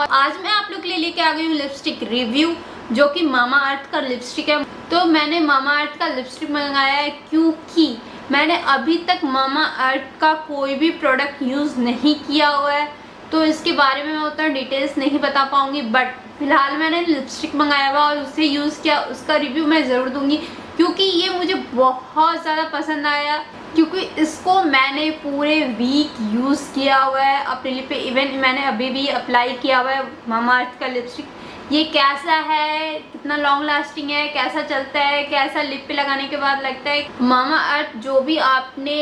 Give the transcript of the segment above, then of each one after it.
और आज मैं आप लोग के लिए लेके आ गई हूँ लिपस्टिक रिव्यू, जो कि मामा अर्थ का लिपस्टिक है। तो मैंने मामा अर्थ का लिपस्टिक मंगाया है क्योंकि मैंने अभी तक मामा अर्थ का कोई भी प्रोडक्ट यूज़ नहीं किया हुआ है, तो इसके बारे में मैं उतना डिटेल्स नहीं बता पाऊंगी। बट फिलहाल मैंने लिपस्टिक मंगाया हुआ और उसे यूज़ किया, उसका रिव्यू मैं ज़रूर दूंगी क्योंकि ये मुझे बहुत ज़्यादा पसंद आया। क्योंकि इसको मैंने पूरे वीक यूज़ किया हुआ है अपने लिप पे, इवन मैंने अभी भी अप्लाई किया हुआ है मामा अर्थ का लिपस्टिक। ये कैसा है, कितना लॉन्ग लास्टिंग है, कैसा चलता है, कैसा लिप पे लगाने के बाद लगता है। मामा अर्थ जो भी आपने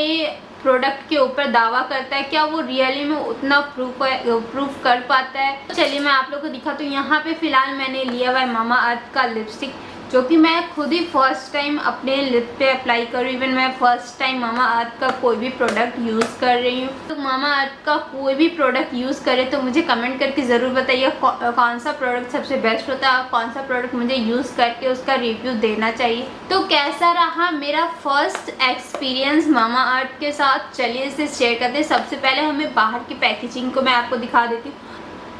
प्रोडक्ट के ऊपर दावा करता है, क्या वो रियली में उतना प्रूफ कर पाता है। तो चलिए मैं आप लोगों को दिखाती हूँ। यहाँ पे फिलहाल मैंने लिया हुआ है मामा अर्थ का लिपस्टिक, जो कि मैं खुद ही फर्स्ट टाइम अपने लिप पे अप्लाई कर रही हूँ। इवन मैं फर्स्ट टाइम मामा अर्थ का कोई भी प्रोडक्ट यूज़ कर रही हूँ। तो मामा अर्थ का कोई भी प्रोडक्ट यूज़ करे तो मुझे कमेंट करके ज़रूर बताइए कौन सा प्रोडक्ट सबसे बेस्ट होता है, कौन सा प्रोडक्ट मुझे यूज़ करके उसका रिव्यू देना चाहिए। तो कैसा रहा मेरा फर्स्ट एक्सपीरियंस मामा अर्थ के साथ, चलिए इसे शेयर करते हैं। सबसे पहले हमें बाहर की पैकेजिंग को मैं आपको दिखा देती हूँ।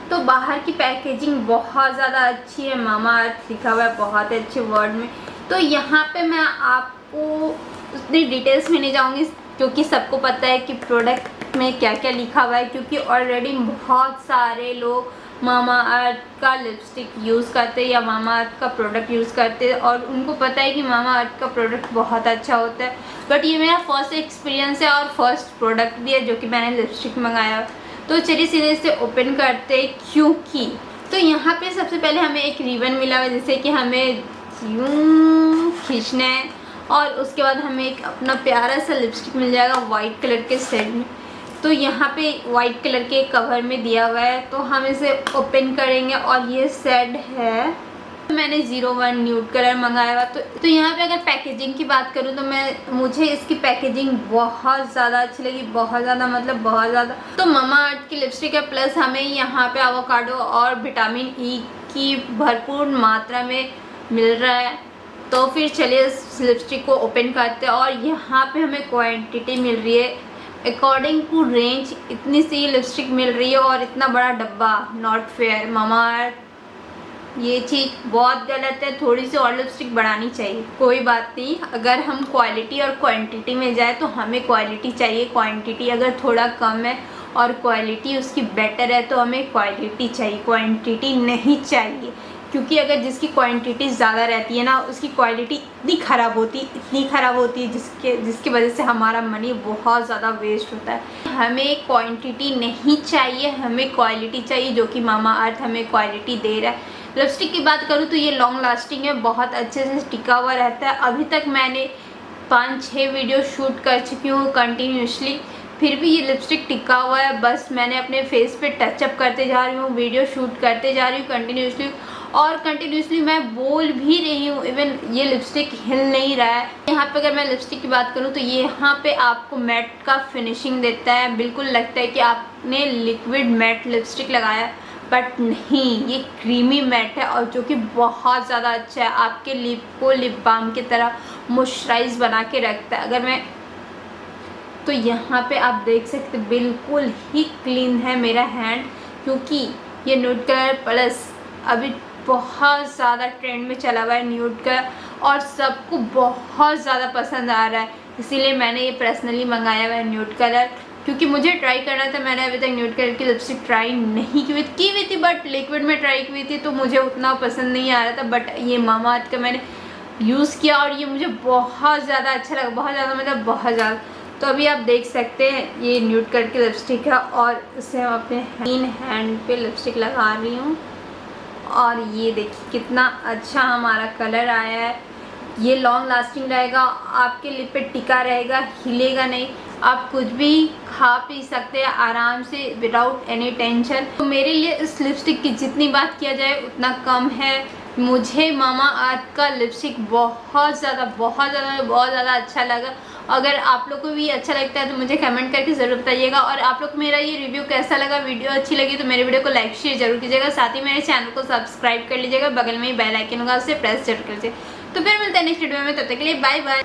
तो बाहर की पैकेजिंग बहुत ज़्यादा अच्छी है, मामा अर्थ लिखा हुआ है बहुत अच्छे वर्ड में। तो यहाँ पे मैं आपको उतनी डिटेल्स में नहीं जाऊँगी क्योंकि सबको पता है कि प्रोडक्ट में क्या क्या लिखा हुआ है, क्योंकि ऑलरेडी बहुत सारे लोग मामा अर्थ का लिपस्टिक यूज़ करते हैं या मामा अर्थ का प्रोडक्ट यूज़ करते हैं और उनको पता है कि मामा अर्थ का प्रोडक्ट बहुत अच्छा होता है। बट ये मेरा फर्स्ट एक्सपीरियंस है और फर्स्ट प्रोडक्ट भी है जो कि मैंने लिपस्टिक मंगाया। तो चलिए सीधे इसे ओपन करते हैं। क्योंकि तो यहाँ पे सबसे पहले हमें एक रिबन मिला हुआ है जिसे कि हमें यूं खींचना है और उसके बाद हमें एक अपना प्यारा सा लिपस्टिक मिल जाएगा वाइट कलर के सेट में। तो यहाँ पे वाइट कलर के कवर में दिया हुआ है, तो हम इसे ओपन करेंगे और ये सेट है। मैंने 01 न्यूड कलर मंगाया हुआ। तो यहाँ पे अगर पैकेजिंग की बात करूँ तो मुझे इसकी पैकेजिंग बहुत ज़्यादा अच्छी लगी, बहुत ज़्यादा मतलब बहुत ज़्यादा। तो मामा अर्थ की लिपस्टिक है, प्लस हमें यहाँ पे एवोकाडो और विटामिन ई की भरपूर मात्रा में मिल रहा है। तो फिर चलिए इस लिपस्टिक को ओपन करते हैं और यहाँ पे हमें क्वान्टिटी मिल रही है अकॉर्डिंग टू रेंज। इतनी सी लिपस्टिक मिल रही है और इतना बड़ा डब्बा, नॉट फेयर। मामा अर्थ ये चीज़ बहुत गलत है, थोड़ी सी और लिपस्टिक बढ़ानी चाहिए। कोई बात नहीं, अगर हम क्वालिटी और क्वांटिटी में जाए तो हमें क्वालिटी चाहिए। क्वांटिटी अगर थोड़ा कम है और क्वालिटी उसकी बेटर है तो हमें क्वालिटी चाहिए, क्वांटिटी नहीं चाहिए। क्योंकि अगर जिसकी क्वांटिटी ज़्यादा रहती है ना, उसकी क्वालिटी इतनी ख़राब होती है जिसकी वजह से हमारा मनी बहुत ज़्यादा वेस्ट होता है। हमें क्वांटिटी नहीं चाहिए, हमें क्वालिटी चाहिए, जो कि मामा अर्थ हमें क्वालिटी दे रहा है। लिपस्टिक की बात करूँ तो ये लॉन्ग लास्टिंग है, बहुत अच्छे से टिका हुआ रहता है। अभी तक मैंने 5-6 वीडियो शूट कर चुकी हूँ कंटिन्यूसली, फिर भी ये लिपस्टिक टिका हुआ है। बस मैंने अपने फेस पे टचअप करते जा रही हूँ, वीडियो शूट करते जा रही हूँ कंटिन्यूसली, और कंटिन्यूसली मैं बोल भी रही हूँ। इवन ये लिपस्टिक हिल नहीं रहा है। यहाँ पे अगर मैं लिपस्टिक की बात करूँ तो ये यहाँ पे आपको मैट का फिनिशिंग देता है, बिल्कुल लगता है कि आपने लिक्विड मैट लिपस्टिक लगाया, बट नहीं, ये क्रीमी मैट है और जो कि बहुत ज़्यादा अच्छा है। आपके लिप को लिप बाम की तरह मॉइस्चराइज बना के रखता है। अगर मैं तो यहाँ पे आप देख सकते बिल्कुल ही क्लीन है मेरा हैंड, क्योंकि ये न्यूड कलर प्लस अभी बहुत ज़्यादा ट्रेंड में चला हुआ है न्यूड कलर और सबको बहुत ज़्यादा पसंद आ रहा है। इसीलिए मैंने ये पर्सनली मंगाया हुआ है न्यूड कलर, क्योंकि मुझे ट्राई करना था। मैंने अभी तक न्यूड कलर की लिपस्टिक ट्राई नहीं की हुई थी, बट लिक्विड में ट्राई की हुई थी तो मुझे उतना पसंद नहीं आ रहा था। बट ये मामा अर्थ का मैंने यूज़ किया और ये मुझे बहुत ज़्यादा अच्छा लगा, बहुत ज़्यादा मतलब बहुत ज़्यादा। तो अभी आप देख सकते हैं ये न्यूड कलर की लिपस्टिक है और इसे मैं अपने हैंड पे लिपस्टिक लगा रही हूँ और ये देखिए कितना अच्छा हमारा कलर आया है। ये लॉन्ग लास्टिंग रहेगा, आपके लिप पे टिका रहेगा, हिलेगा नहीं। आप कुछ भी खा पी सकते हैं आराम से विदाउट एनी टेंशन। तो मेरे लिए इस लिपस्टिक की जितनी बात किया जाए उतना कम है। मुझे मामा अर्थ का लिपस्टिक बहुत ज़्यादा अच्छा लगा। अगर आप लोग को भी अच्छा लगता है तो मुझे कमेंट करके ज़रूर बताइएगा। और आप लोग को मेरा ये रिव्यू कैसा लगा, वीडियो अच्छी लगी तो मेरे वीडियो को लाइक शेयर जरूर कीजिएगा। साथ ही मेरे चैनल को सब्सक्राइब कर लीजिएगा, बगल में ही बेल आइकन होगा उसे प्रेस जरूर कर लीजिए। तो फिर मिलते हैं नेक्स्ट वीडियो में, तब तक के लिए बाय बाय।